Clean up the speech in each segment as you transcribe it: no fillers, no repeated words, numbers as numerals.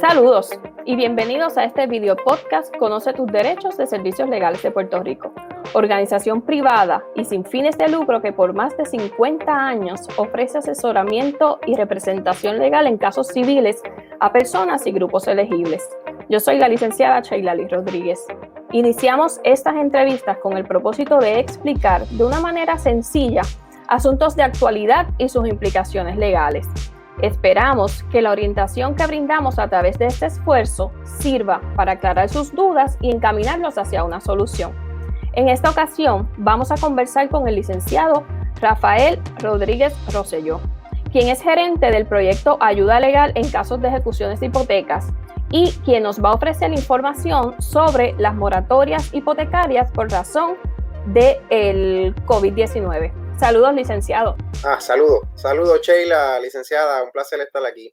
Saludos y bienvenidos a este video podcast Conoce tus derechos de Servicios Legales de Puerto Rico, organización privada y sin fines de lucro que por más de 50 años ofrece asesoramiento y representación legal en casos civiles a personas y grupos elegibles. Yo soy la licenciada Sheilali Rodríguez. Iniciamos estas entrevistas con el propósito de explicar de una manera sencilla asuntos de actualidad y sus implicaciones legales. Esperamos que la orientación que brindamos a través de este esfuerzo sirva para aclarar sus dudas y encaminarlos hacia una solución. En esta ocasión vamos a conversar con el licenciado Rafael Rodríguez Rosselló, quien es gerente del proyecto Ayuda Legal en casos de ejecuciones de hipotecas y quien nos va a ofrecer información sobre las moratorias hipotecarias por razón del COVID-19. Saludos, licenciado. Saludos, Sheila, licenciada, un placer estar aquí.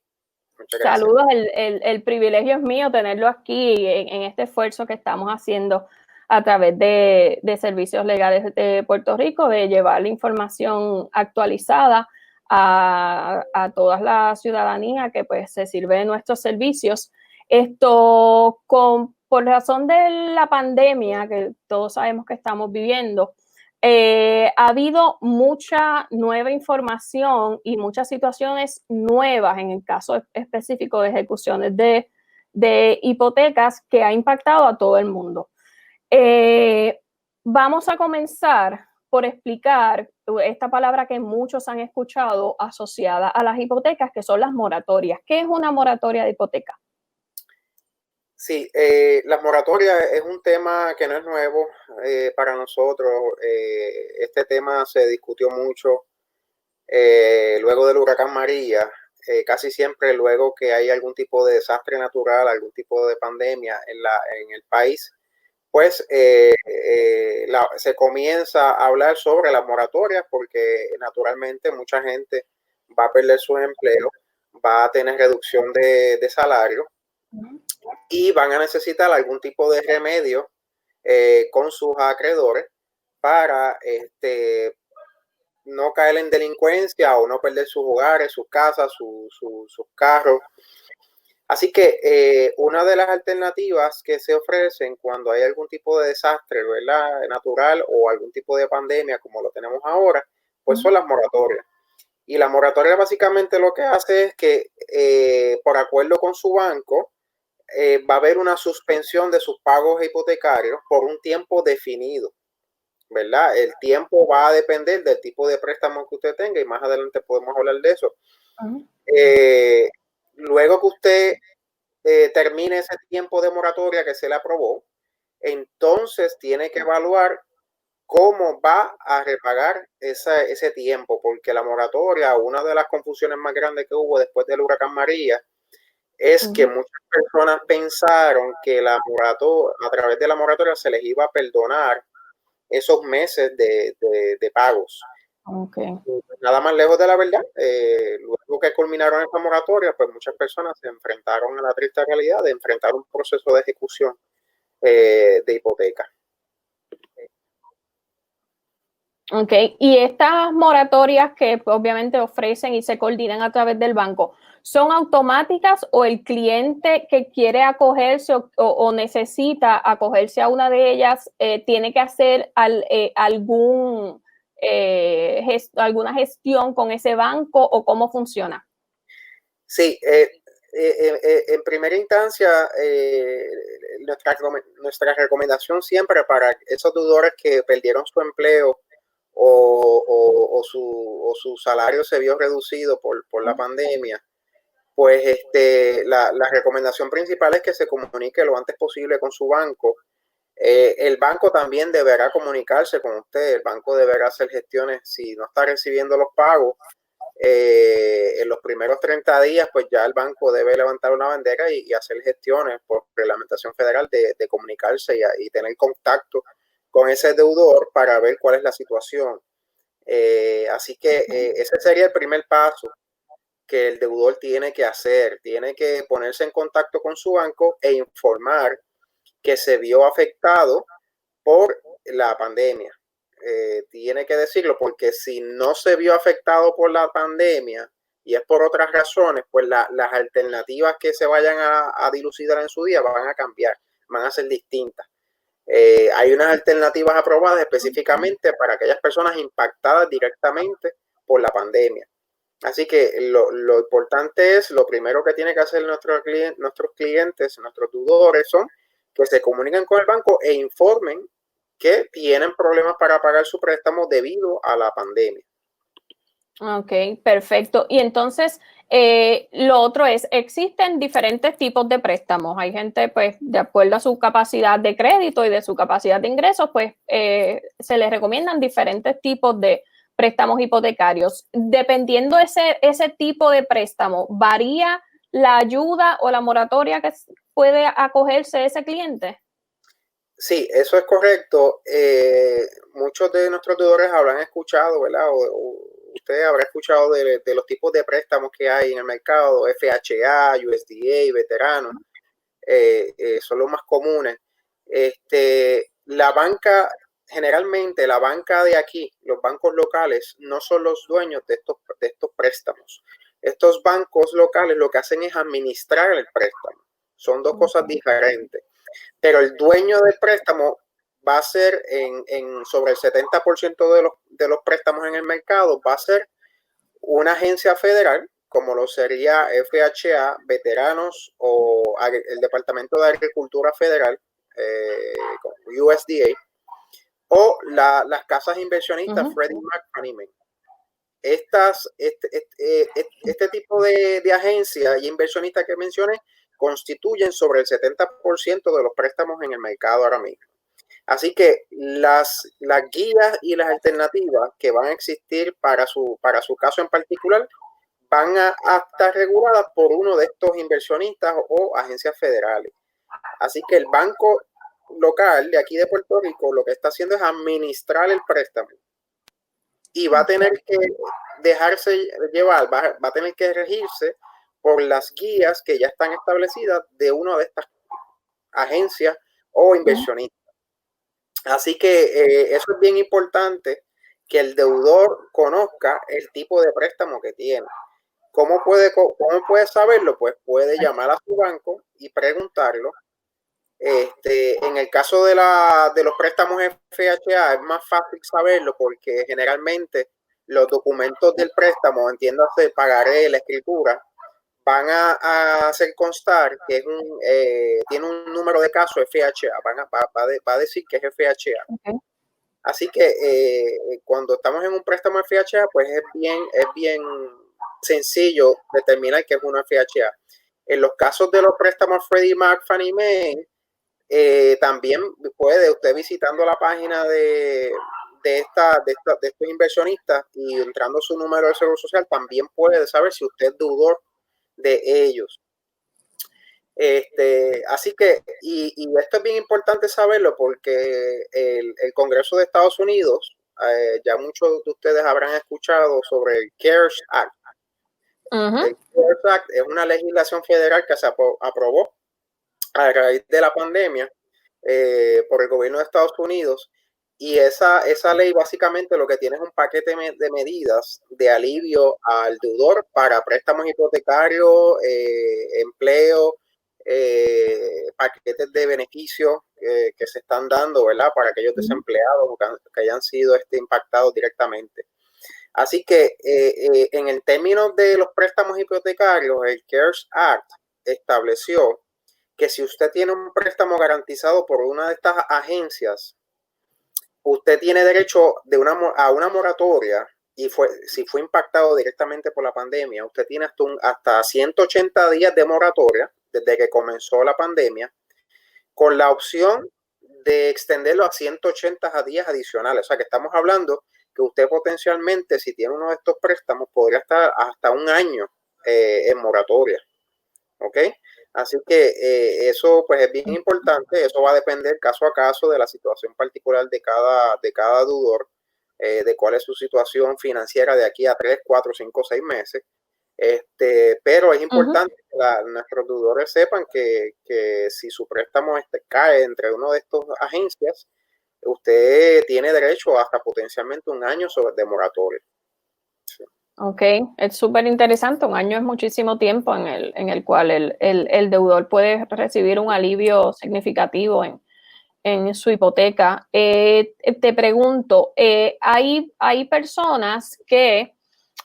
Muchas gracias. Saludos, el privilegio es mío tenerlo aquí en este esfuerzo que estamos haciendo a través de Servicios Legales de Puerto Rico, de llevar la información actualizada a toda la ciudadanía que pues se sirve de nuestros servicios. Por razón de la pandemia que todos sabemos que estamos viviendo, ha habido mucha nueva información y muchas situaciones nuevas en el caso específico de ejecuciones de hipotecas que ha impactado a todo el mundo. Vamos a comenzar por explicar esta palabra que muchos han escuchado asociada a las hipotecas, que son las moratorias. ¿Qué es una moratoria de hipoteca? Sí, las moratorias es un tema que no es nuevo para nosotros. Este tema se discutió mucho luego del huracán María, casi siempre luego que hay algún tipo de desastre natural, algún tipo de pandemia en el país, pues se comienza a hablar sobre las moratorias porque naturalmente mucha gente va a perder su empleo, va a tener reducción de salario y van a necesitar algún tipo de remedio con sus acreedores para no caer en delincuencia o no perder sus hogares, sus casas, sus carros. Así que una de las alternativas que se ofrecen cuando hay algún tipo de desastre, ¿verdad?, natural o algún tipo de pandemia como lo tenemos ahora, pues son las moratorias. Y la moratoria básicamente lo que hace es que por acuerdo con su banco, va a haber una suspensión de sus pagos hipotecarios por un tiempo definido, ¿verdad? El tiempo va a depender del tipo de préstamo que usted tenga y más adelante podemos hablar de eso. Luego que usted termine ese tiempo de moratoria que se le aprobó, entonces tiene que evaluar cómo va a repagar ese tiempo, porque la moratoria, una de las confusiones más grandes que hubo después del huracán María, es que muchas personas pensaron que a través de la moratoria se les iba a perdonar esos meses de pagos. Okay. Nada más lejos de la verdad. Luego que culminaron esta moratoria, pues muchas personas se enfrentaron a la triste realidad de enfrentar un proceso de ejecución de hipoteca. Ok, y estas moratorias que obviamente ofrecen y se coordinan a través del banco, ¿son automáticas o el cliente que quiere acogerse o necesita acogerse a una de ellas tiene que hacer alguna gestión con ese banco o cómo funciona? Sí, en primera instancia, nuestra recomendación siempre para esos deudores que perdieron su empleo o su salario se vio reducido por la pandemia, pues la recomendación principal es que se comunique lo antes posible con su banco. El banco también deberá comunicarse con usted. El banco deberá hacer gestiones si no está recibiendo los pagos. En los primeros 30 días, pues ya el banco debe levantar una bandera y hacer gestiones por reglamentación federal de comunicarse y tener contacto con ese deudor para ver cuál es la situación. Así que ese sería el primer paso que el deudor tiene que hacer. Tiene que ponerse en contacto con su banco e informar que se vio afectado por la pandemia. Tiene que decirlo porque si no se vio afectado por la pandemia, y es por otras razones, pues las alternativas que se vayan a dilucidar en su día van a cambiar, van a ser distintas. Hay unas alternativas aprobadas específicamente para aquellas personas impactadas directamente por la pandemia. Así que lo importante es, lo primero que tiene que hacer nuestros clientes, nuestros deudores, son que se comuniquen con el banco e informen que tienen problemas para pagar su préstamo debido a la pandemia. Ok, perfecto. Y entonces, lo otro es, existen diferentes tipos de préstamos. Hay gente, pues, de acuerdo a su capacidad de crédito y de su capacidad de ingresos, pues, se les recomiendan diferentes tipos de préstamos hipotecarios. Dependiendo ese tipo de préstamo, ¿varía la ayuda o la moratoria que puede acogerse ese cliente? Sí, eso es correcto. Muchos de nuestros deudores habrán escuchado, ¿verdad? O usted habrá escuchado de los tipos de préstamos que hay en el mercado, FHA, USDA, veteranos, son los más comunes. La banca, generalmente la banca de aquí, los bancos locales, no son los dueños de estos préstamos. Estos bancos locales lo que hacen es administrar el préstamo. Son dos cosas diferentes. Pero el dueño del préstamo va a ser sobre el 70% de los préstamos en el mercado, va a ser una agencia federal, como lo sería FHA, Veteranos o el Departamento de Agricultura Federal, USDA, o las casas inversionistas Freddie Mac, Fannie Mae. Este tipo de agencias y inversionistas que mencioné constituyen sobre el 70% de los préstamos en el mercado ahora mismo. Así que las guías y las alternativas que van a existir para su caso en particular van a estar reguladas por uno de estos inversionistas o agencias federales. Así que el banco local de aquí de Puerto Rico lo que está haciendo es administrar el préstamo y va a tener que dejarse llevar, va a tener que regirse por las guías que ya están establecidas de una de estas agencias o inversionistas. Así que eso es bien importante, que el deudor conozca el tipo de préstamo que tiene. ¿Cómo puede saberlo? Pues puede llamar a su banco y preguntarlo. En el caso de los préstamos FHA es más fácil saberlo porque generalmente los documentos del préstamo, entiéndase, pagaré, la escritura, van a hacer constar que tiene un número de caso FHA, va a decir que es FHA. Okay. Así que cuando estamos en un préstamo FHA, pues es bien sencillo determinar que es una FHA. En los casos de los préstamos Freddie Mac, Fannie Mae, también puede usted visitando la página de estos inversionistas y entrando su número de seguro social, también puede saber si usted es deudor de ellos. Así que, y esto es bien importante saberlo porque el Congreso de Estados Unidos, ya muchos de ustedes habrán escuchado sobre el CARES Act. El CARES Act es una legislación federal que se aprobó a raíz de la pandemia por el gobierno de Estados Unidos, y esa ley básicamente lo que tiene es un paquete de medidas de alivio al deudor para préstamos hipotecarios, empleo, paquetes de beneficios que se están dando, ¿verdad? Para aquellos desempleados que hayan sido impactados directamente. Así que en el término de los préstamos hipotecarios, el CARES Act estableció que si usted tiene un préstamo garantizado por una de estas agencias, usted tiene derecho a una moratoria, y si fue impactado directamente por la pandemia, usted tiene hasta 180 días de moratoria desde que comenzó la pandemia, con la opción de extenderlo a 180 días adicionales. O sea que estamos hablando que usted potencialmente, si tiene uno de estos préstamos, podría estar hasta un año en moratoria. ¿Ok? Así que eso pues es bien importante. Eso va a depender caso a caso de la situación particular de cada deudor, de cuál es su situación financiera de aquí a 3, 4, 5, 6 meses. Pero es importante que nuestros deudores sepan que si su préstamo cae entre una de estas agencias, usted tiene derecho hasta potencialmente un año de moratoria. Sí. Ok, es súper interesante. Un año es muchísimo tiempo en el cual el deudor puede recibir un alivio significativo en su hipoteca. Te pregunto, hay personas que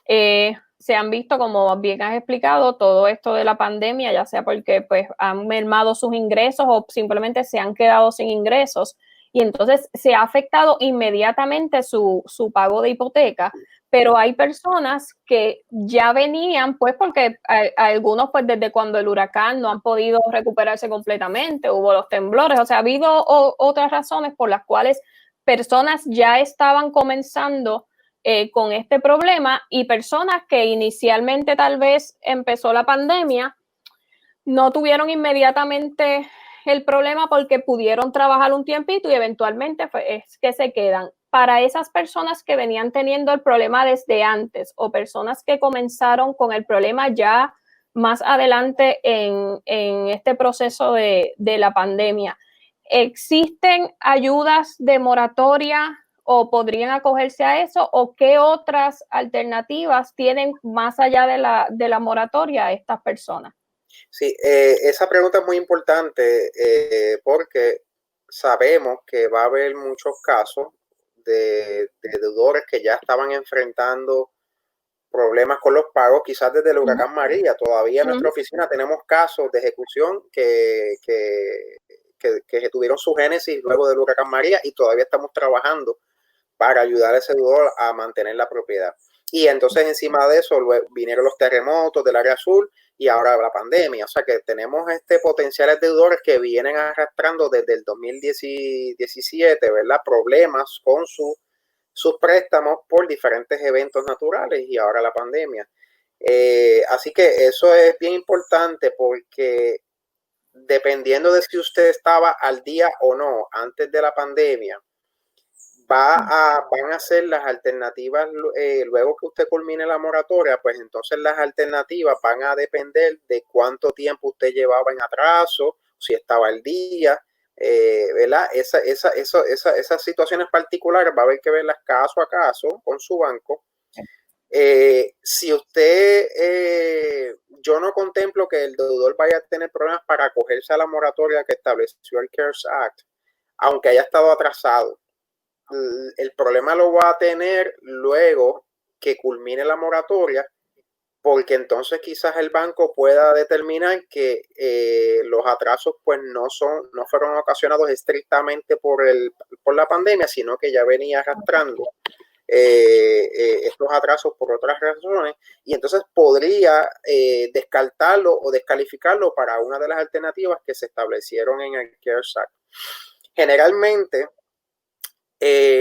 se han visto, como bien has explicado, todo esto de la pandemia, ya sea porque pues, han mermado sus ingresos o simplemente se han quedado sin ingresos, y entonces se ha afectado inmediatamente su pago de hipoteca. Pero hay personas que ya venían, pues porque algunos pues desde cuando el huracán no han podido recuperarse completamente, hubo los temblores, o sea, ha habido otras razones por las cuales personas ya estaban comenzando con este problema, y personas que inicialmente tal vez empezó la pandemia no tuvieron inmediatamente el problema porque pudieron trabajar un tiempito y eventualmente es que se quedan. Para esas personas que venían teniendo el problema desde antes o personas que comenzaron con el problema ya más adelante en este proceso de la pandemia, ¿existen ayudas de moratoria o podrían acogerse a eso? ¿O qué otras alternativas tienen más allá de la moratoria a estas personas? Sí, esa pregunta es muy importante porque sabemos que va a haber muchos casos de deudores que ya estaban enfrentando problemas con los pagos, quizás desde el huracán María. Todavía en nuestra oficina tenemos casos de ejecución que tuvieron su génesis luego del huracán María y todavía estamos trabajando para ayudar a ese deudor a mantener la propiedad. Y entonces encima de eso vinieron los terremotos del área azul y ahora la pandemia. O sea que tenemos potenciales deudores que vienen arrastrando desde el 2017, ¿verdad? Problemas con sus préstamos por diferentes eventos naturales y ahora la pandemia. Así que eso es bien importante porque dependiendo de si usted estaba al día o no antes de la pandemia, van a ser las alternativas, luego que usted culmine la moratoria, pues entonces las alternativas van a depender de cuánto tiempo usted llevaba en atraso, si estaba al día, ¿verdad? Esas situaciones particulares va a haber que verlas caso a caso con su banco. Si usted, yo no contemplo que el deudor vaya a tener problemas para acogerse a la moratoria que estableció el CARES Act, aunque haya estado atrasado. El problema lo va a tener luego que culmine la moratoria, porque entonces quizás el banco pueda determinar que los atrasos pues no fueron ocasionados estrictamente por la pandemia, sino que ya venía arrastrando estos atrasos por otras razones, y entonces podría descartarlo o descalificarlo para una de las alternativas que se establecieron en el CARES Act. Generalmente,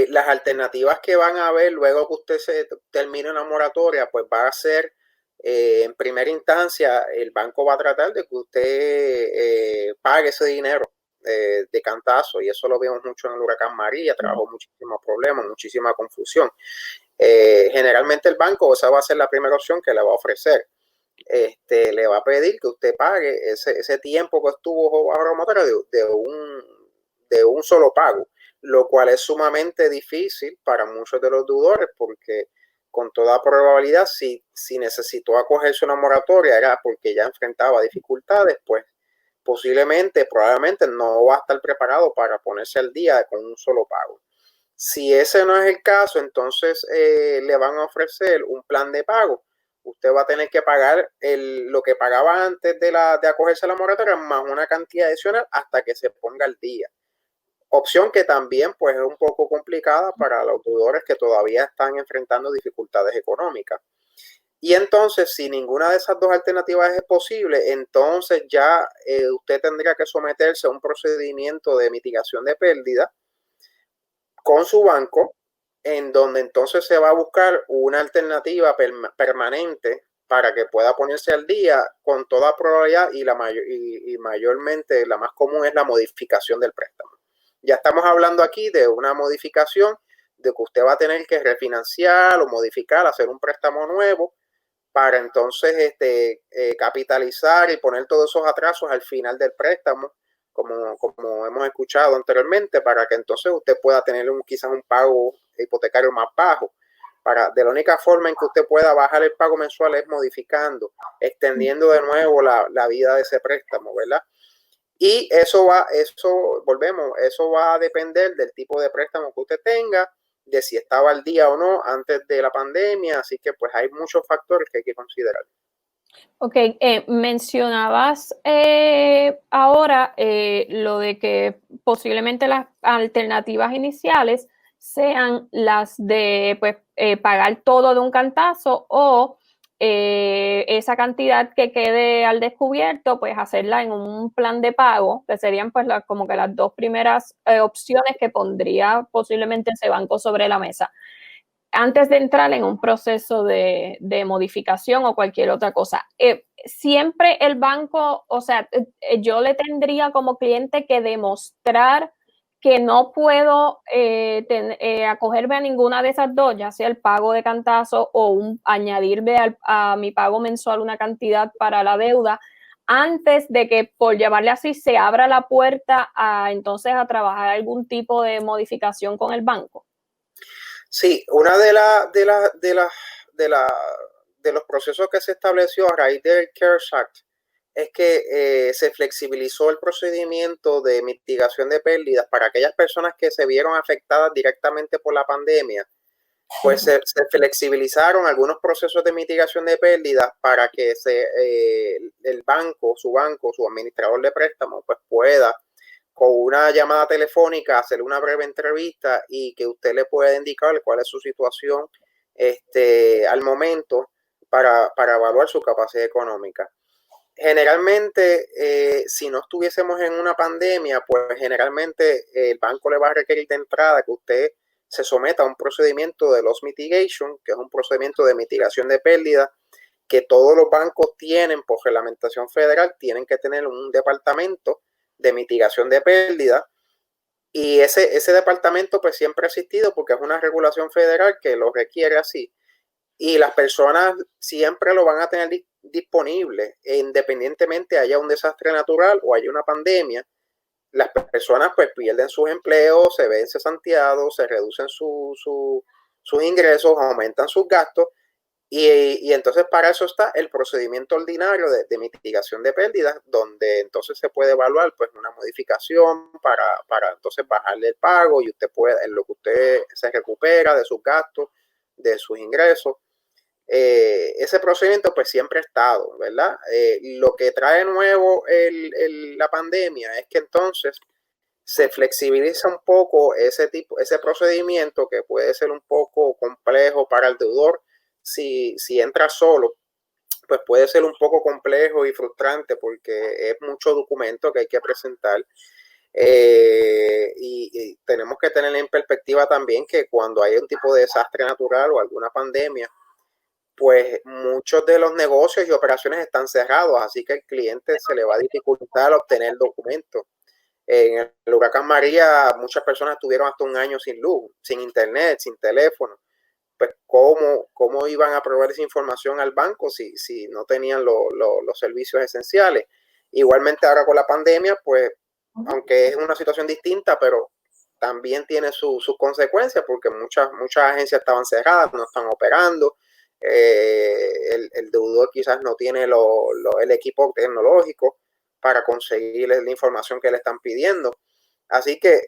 las alternativas que van a haber luego que usted se termine una moratoria, pues va a ser, en primera instancia, el banco va a tratar de que usted pague ese dinero de cantazo, y eso lo vimos mucho en el huracán María, trajo muchísimos problemas, muchísima confusión. Generalmente el banco, esa va a ser la primera opción que le va a ofrecer. Le va a pedir que usted pague ese tiempo que estuvo bajo la moratoria de un solo pago, lo cual es sumamente difícil para muchos de los deudores, porque con toda probabilidad, si necesitó acogerse a una moratoria era porque ya enfrentaba dificultades, pues probablemente no va a estar preparado para ponerse al día con un solo pago. Si ese no es el caso, entonces le van a ofrecer un plan de pago. Usted va a tener que pagar lo que pagaba antes de acogerse a la moratoria más una cantidad adicional hasta que se ponga al día. Opción que también pues es un poco complicada para los deudores que todavía están enfrentando dificultades económicas. Y entonces, si ninguna de esas dos alternativas es posible, entonces ya usted tendría que someterse a un procedimiento de mitigación de pérdida con su banco, en donde entonces se va a buscar una alternativa permanente para que pueda ponerse al día con toda probabilidad, y mayormente la más común es la modificación del préstamo. Ya estamos hablando aquí de una modificación de que usted va a tener que refinanciar o modificar, hacer un préstamo nuevo para entonces capitalizar y poner todos esos atrasos al final del préstamo, como hemos escuchado anteriormente, para que entonces usted pueda tener quizás un pago hipotecario más bajo. De la única forma en que usted pueda bajar el pago mensual es modificando, extendiendo de nuevo la vida de ese préstamo, ¿verdad? Y eso va a depender del tipo de préstamo que usted tenga, de si estaba al día o no antes de la pandemia, así que pues hay muchos factores que hay que considerar. Ok, mencionabas ahora lo de que posiblemente las alternativas iniciales sean las de pues, pagar todo de un cantazo o esa cantidad que quede al descubierto, pues hacerla en un plan de pago, que serían pues como que las dos primeras opciones que pondría posiblemente ese banco sobre la mesa antes de entrar en un proceso de modificación o cualquier otra cosa. Siempre el banco, o sea, yo le tendría como cliente que demostrar que no puedo acogerme a ninguna de esas dos, ya sea el pago de cantazo o añadirme a mi pago mensual una cantidad para la deuda, antes de que, por llamarle así, se abra la puerta entonces a trabajar algún tipo de modificación con el banco. Sí, una de los procesos que se estableció a raíz del CARES Act es que se flexibilizó el procedimiento de mitigación de pérdidas para aquellas personas que se vieron afectadas directamente por la pandemia. Pues se flexibilizaron algunos procesos de mitigación de pérdidas para que el banco, su administrador de préstamos, pues pueda con una llamada telefónica hacer una breve entrevista y que usted le pueda indicar cuál es su situación al momento para evaluar su capacidad económica. Generalmente, si no estuviésemos en una pandemia, pues generalmente el banco le va a requerir de entrada que usted se someta a un procedimiento de loss mitigation, que es un procedimiento de mitigación de pérdida, que todos los bancos tienen por reglamentación federal, tienen que tener un departamento de mitigación de pérdida, y ese departamento pues siempre ha existido porque es una regulación federal que lo requiere así, y las personas siempre lo van a tener disponible, independientemente haya un desastre natural o haya una pandemia. Las personas pues pierden sus empleos, se ven cesanteados, se reducen sus ingresos, aumentan sus gastos, y entonces para eso está el procedimiento ordinario de mitigación de pérdidas, donde entonces se puede evaluar pues una modificación para entonces bajarle el pago y usted puede, en lo que usted se recupera de sus gastos, de sus ingresos. Ese procedimiento pues siempre ha estado, ¿verdad? Lo que trae nuevo la pandemia es que entonces se flexibiliza un poco ese procedimiento, que puede ser un poco complejo para el deudor. Si entra solo, pues puede ser un poco complejo y frustrante porque es mucho documento que hay que presentar. Y tenemos que tener en perspectiva también que cuando hay un tipo de desastre natural o alguna pandemia, pues muchos de los negocios y operaciones están cerrados, así que al cliente se le va a dificultar obtener documentos. En el huracán María, muchas personas estuvieron hasta un año sin luz, sin internet, sin teléfono. Pues ¿cómo iban a proveer esa información al banco si no tenían los servicios esenciales? Igualmente ahora con la pandemia, pues aunque es una situación distinta, pero también tiene sus consecuencias, porque muchas agencias estaban cerradas, no están operando. El deudor quizás no tiene el equipo tecnológico para conseguir la información que le están pidiendo. Así que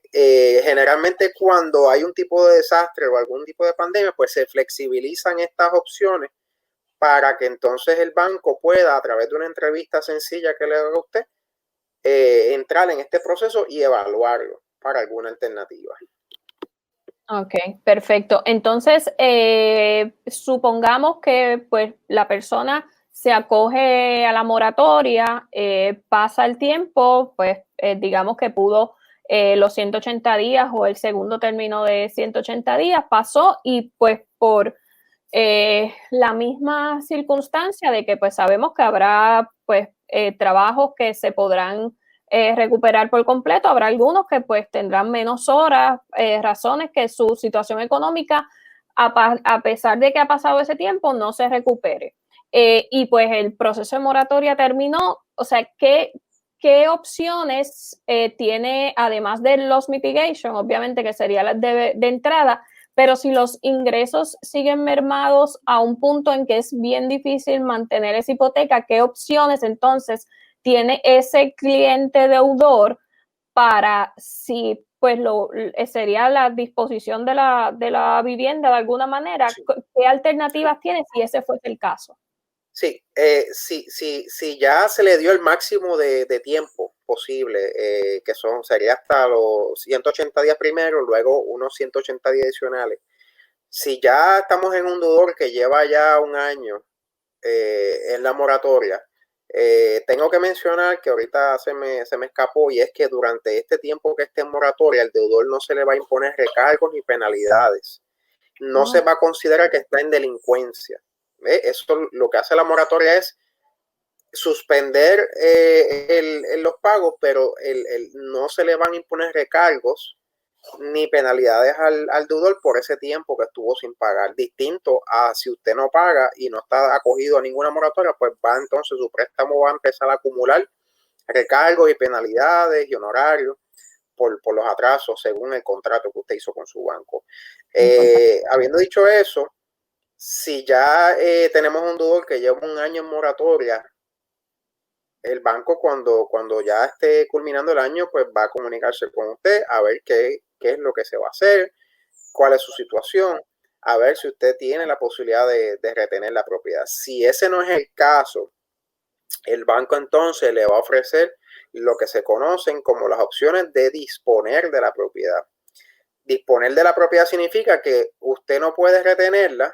generalmente cuando hay un tipo de desastre o algún tipo de pandemia, pues se flexibilizan estas opciones para que entonces el banco pueda, a través de una entrevista sencilla que le haga a usted, entrar en este proceso y evaluarlo para alguna alternativa. Ok, perfecto. Entonces, supongamos que pues la persona se acoge a la moratoria, pasa el tiempo, pues digamos que pudo los 180 días o el segundo término de 180 días pasó y pues por la misma circunstancia de que pues sabemos que habrá pues trabajos que se podrán recuperar por completo, habrá algunos que pues tendrán menos horas, razones que su situación económica, a pesar de que ha pasado ese tiempo, no se recupere. Y pues el proceso de moratoria terminó, o sea, ¿qué opciones tiene, además de loss mitigation, obviamente que sería la de entrada, pero si los ingresos siguen mermados a un punto en que es bien difícil mantener esa hipoteca, ¿qué opciones entonces tiene ese cliente deudor para si pues sería la disposición de la vivienda de alguna manera? Sí. ¿Qué alternativas tiene si ese fuese el caso? Sí, si ya se le dio el máximo de tiempo posible, que sería hasta los 180 días primero, luego unos 180 días adicionales. Si ya estamos en un deudor que lleva ya un año en la moratoria, tengo que mencionar que ahorita se me escapó, y es que durante este tiempo que esté en moratoria, el deudor no se le va a imponer recargos ni penalidades. No se va a considerar que está en delincuencia. Eso lo que hace la moratoria es suspender los pagos, pero no se le van a imponer recargos ni penalidades al deudor por ese tiempo que estuvo sin pagar. Distinto a si usted no paga y no está acogido a ninguna moratoria, pues entonces su préstamo va a empezar a acumular recargos y penalidades y honorarios por los atrasos según el contrato que usted hizo con su banco. Habiendo dicho eso, si ya tenemos un deudor que lleva un año en moratoria, el banco cuando ya esté culminando el año, pues va a comunicarse con usted a ver qué es lo que se va a hacer, cuál es su situación, a ver si usted tiene la posibilidad de retener la propiedad. Si ese no es el caso, el banco entonces le va a ofrecer lo que se conocen como las opciones de disponer de la propiedad. Disponer de la propiedad significa que usted no puede retenerla,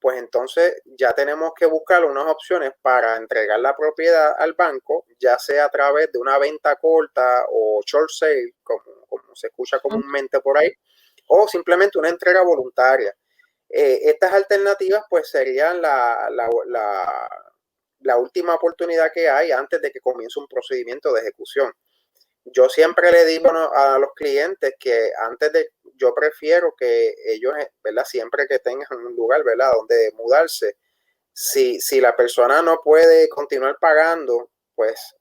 pues entonces ya tenemos que buscar unas opciones para entregar la propiedad al banco, ya sea a través de una venta corta o short sale, como se escucha comúnmente por ahí, o simplemente una entrega voluntaria. Estas alternativas pues serían la última oportunidad que hay antes de que comience un procedimiento de ejecución. Yo siempre le digo a los clientes que yo prefiero que ellos, ¿verdad? Siempre que tengan un lugar, ¿verdad? Donde mudarse, si la persona no puede continuar pagando, pues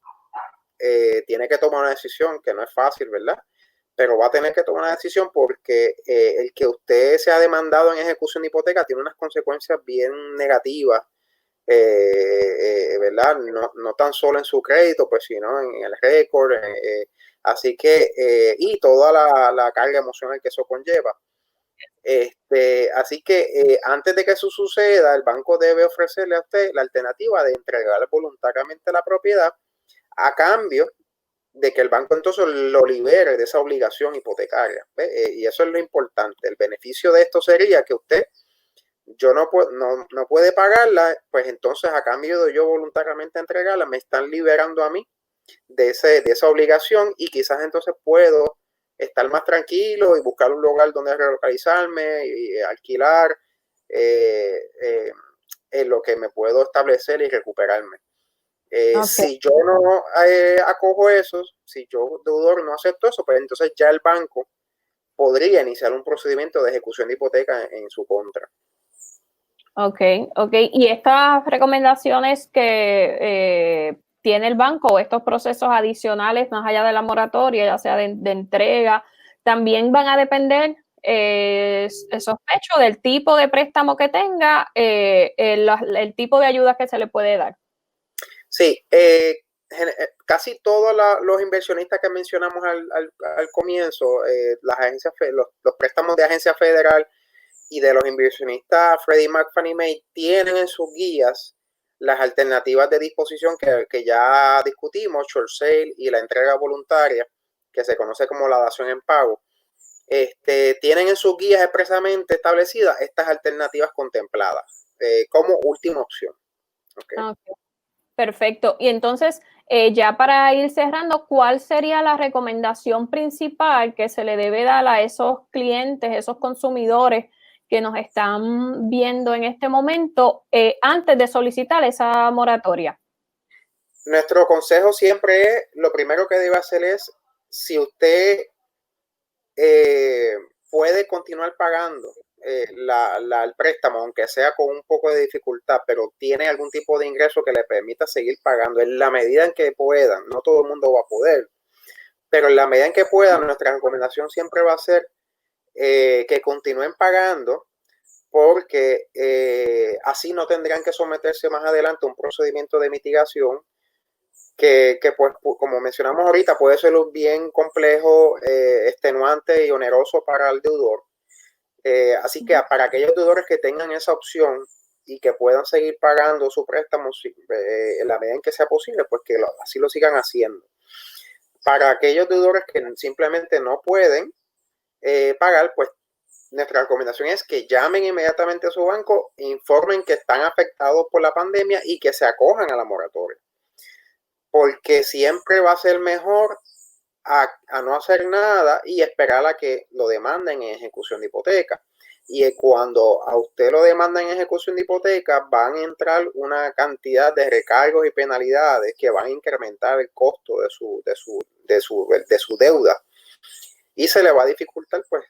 tiene que tomar una decisión que no es fácil, ¿verdad? Pero va a tener que tomar una decisión porque el que usted sea demandado en ejecución de hipoteca tiene unas consecuencias bien negativas, ¿verdad? No tan solo en su crédito, pues sino en el récord, así que, y toda la carga emocional que eso conlleva. Así que antes de que eso suceda, el banco debe ofrecerle a usted la alternativa de entregar voluntariamente la propiedad a cambio de que el banco entonces lo libere de esa obligación hipotecaria. Y eso es lo importante. El beneficio de esto sería que usted no puede pagarla, pues entonces a cambio de yo voluntariamente entregarla, me están liberando a mí de esa obligación, y quizás entonces puedo estar más tranquilo y buscar un lugar donde relocalizarme y alquilar en lo que me puedo establecer y recuperarme. Si yo no acojo eso, si yo deudor no acepto eso, pues entonces ya el banco podría iniciar un procedimiento de ejecución de hipoteca en su contra. Ok. Y estas recomendaciones que tiene el banco, o estos procesos adicionales más allá de la moratoria, ya sea de entrega, también van a depender, sospecho, del tipo de préstamo que tenga, el tipo de ayuda que se le puede dar. Sí, casi todos los inversionistas que mencionamos al comienzo, las agencias, los préstamos de agencia federal y de los inversionistas Freddie Mac, Fannie Mae, tienen en sus guías las alternativas de disposición que ya discutimos, short sale y la entrega voluntaria, que se conoce como la dación en pago. Tienen en sus guías expresamente establecidas estas alternativas contempladas como última opción. Okay. Perfecto. Y entonces, ya para ir cerrando, ¿cuál sería la recomendación principal que se le debe dar a esos clientes, esos consumidores que nos están viendo en este momento antes de solicitar esa moratoria? Nuestro consejo siempre es, lo primero que debe hacer es, si usted puede continuar pagando el préstamo, aunque sea con un poco de dificultad, pero tiene algún tipo de ingreso que le permita seguir pagando en la medida en que puedan. No todo el mundo va a poder, pero en la medida en que puedan, nuestra recomendación siempre va a ser que continúen pagando, porque así no tendrán que someterse más adelante a un procedimiento de mitigación que pues, como mencionamos ahorita, puede ser bien complejo, extenuante y oneroso para el deudor. Así que para aquellos deudores que tengan esa opción y que puedan seguir pagando su préstamo en la medida en que sea posible, pues que así lo sigan haciendo. Para aquellos deudores que simplemente no pueden pagar, pues nuestra recomendación es que llamen inmediatamente a su banco, informen que están afectados por la pandemia y que se acojan a la moratoria. Porque siempre va a ser mejor a no hacer nada y esperar a que lo demanden en ejecución de hipoteca. Y cuando a usted lo demandan en ejecución de hipoteca, van a entrar una cantidad de recargos y penalidades que van a incrementar el costo de su deuda. Y se le va a dificultar, pues,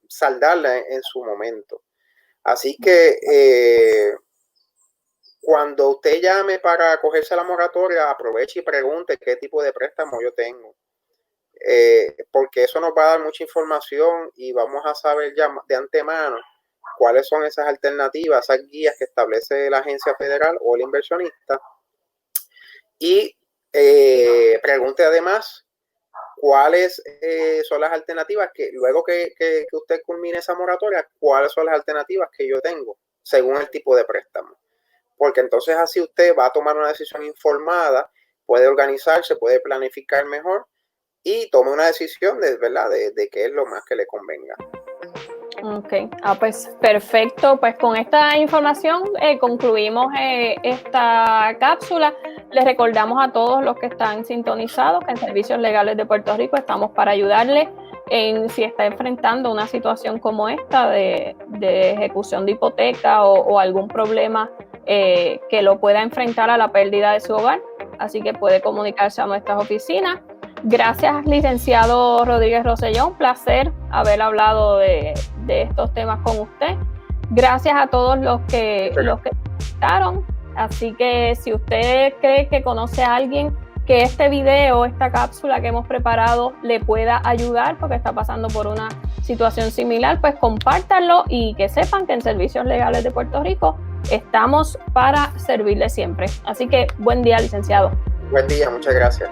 saldarla en su momento. Así que cuando usted llame para acogerse a la moratoria, aproveche y pregunte qué tipo de préstamo yo tengo. Porque eso nos va a dar mucha información y vamos a saber ya de antemano cuáles son esas alternativas, esas guías que establece la agencia federal o el inversionista. Y pregunte además cuáles son las alternativas que luego que usted culmine esa moratoria, cuáles son las alternativas que yo tengo según el tipo de préstamo. Porque entonces así usted va a tomar una decisión informada, puede organizarse, puede planificar mejor y tome una decisión de qué es lo más que le convenga. Ok, pues perfecto. Pues con esta información concluimos esta cápsula. Les recordamos a todos los que están sintonizados que en Servicios Legales de Puerto Rico estamos para ayudarles si está enfrentando una situación como esta de ejecución de hipoteca o algún problema que lo pueda enfrentar a la pérdida de su hogar. Así que puede comunicarse a nuestras oficinas. Gracias, licenciado Rodríguez Rosselló. Un placer haber hablado de estos temas con usted. Gracias a todos los que comentaron. Así que si usted cree que conoce a alguien que este video, esta cápsula que hemos preparado le pueda ayudar porque está pasando por una situación similar, pues compártanlo y que sepan que en Servicios Legales de Puerto Rico estamos para servirle siempre. Así que buen día, licenciado. Buen día, muchas gracias.